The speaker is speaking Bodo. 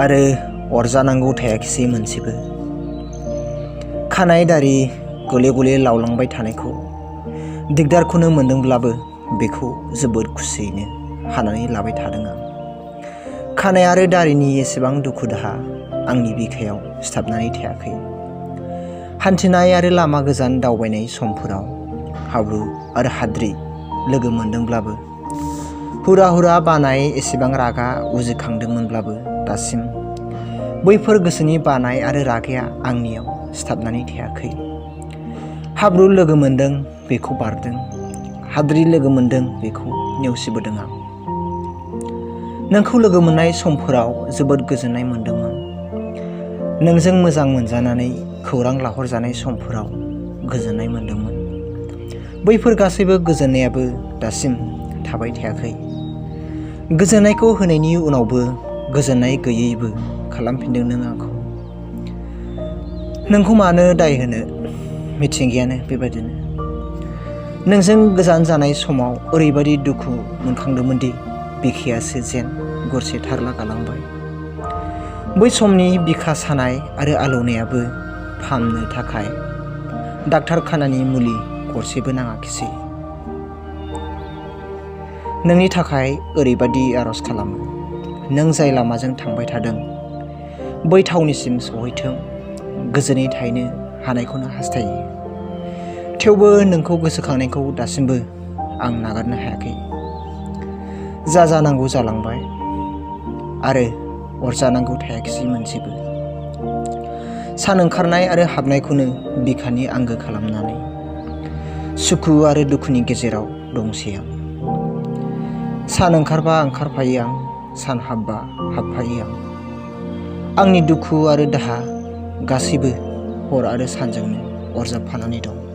आरो अरजानांगौ थायाखिसै मोनसेबो। खानाय दारि गले गले लावलांबाय थानायखौ दिगदारखौनो मोनदोंब्लाबो बेखौ जोबोद खुसियैनो हानानै लाबाय थादों आं। खानाय आरो दारिनि एसेबां दुखु दाहा आंनि बिखायाव सिथाबनानै थायाखै। हान्थिनाय आरो लामा गोजान दावबायनाय समफोराव हाब्रु आरो हाद्रि लोगो मोनदोंब्लाबो, हुरा हुरा बानाय एसेबां रागा उजिखांदोंमोनब्लाबो दासिम बैफोर गोसोनि बानाय आरो रागाया आंनियाव सिथाबनानै थायाखै। हाब्रु लोगो मोनदों बेखौ बारदों, हाद्रि लोगो मोनदों बेखौ नेवसिबोदों आं। नोंखौ लोगो मोननाय समफोराव जोबोद गोजोननाय मोनदोंमोन। नोंजों मोजां मोनजानानै खौरां लाहरजानाय समफोराव गोजोननाय मोनदोंमोन। बैफोर गासैबो गोजोननायाबो दासिम थाबाय थायाखै। गोजोननायखौ होनायनि उनावबो गोजोननाय गैयैबो खालामफिनदों नों आंखौ। नोंखौ मानो दाय होनो, मिथिंगायानो बेबायदिनो। नोंजों गोजान जानाय समाव ओरैबायदि दुखु मोनखांदोंमोन दि बिखायासो जेन गरसे थारला गालांबाय। बै समनि बिखा सानाय आरो आलौनायाबो फाहामनो थाखाय डाक्टारखानानि मुलि गरसेबो नाङाखिसै। नोंनि थाखाय ओरैबायदि आरज खालामो, नों जाय लामाजों थांबाय थादों बै थावनिसिम सहैथों, गोजोनै थाहैनो हानायखौनो हास्थायो। थेवबो नोंखौ गोसोखांनायखौ दासिमबो आं नागारनो हायाखै। जा जानांगौ जालांबाय आरो अरजानांगौ थायाखिसै मोनसेबो। सान ओंखारनाय आरो हाबनायखौनो बिखानि आंगो खालामनानै सुखु आरो दुखुनि गेजेराव दंसै आं। सान ओंखारबा ओंखारफायो आं, सान हाबबा हाबफायो आं। आंनि दुखु आरो दाहा गासैबो हर आरो सानजोंनो अरजाबफानानै दं।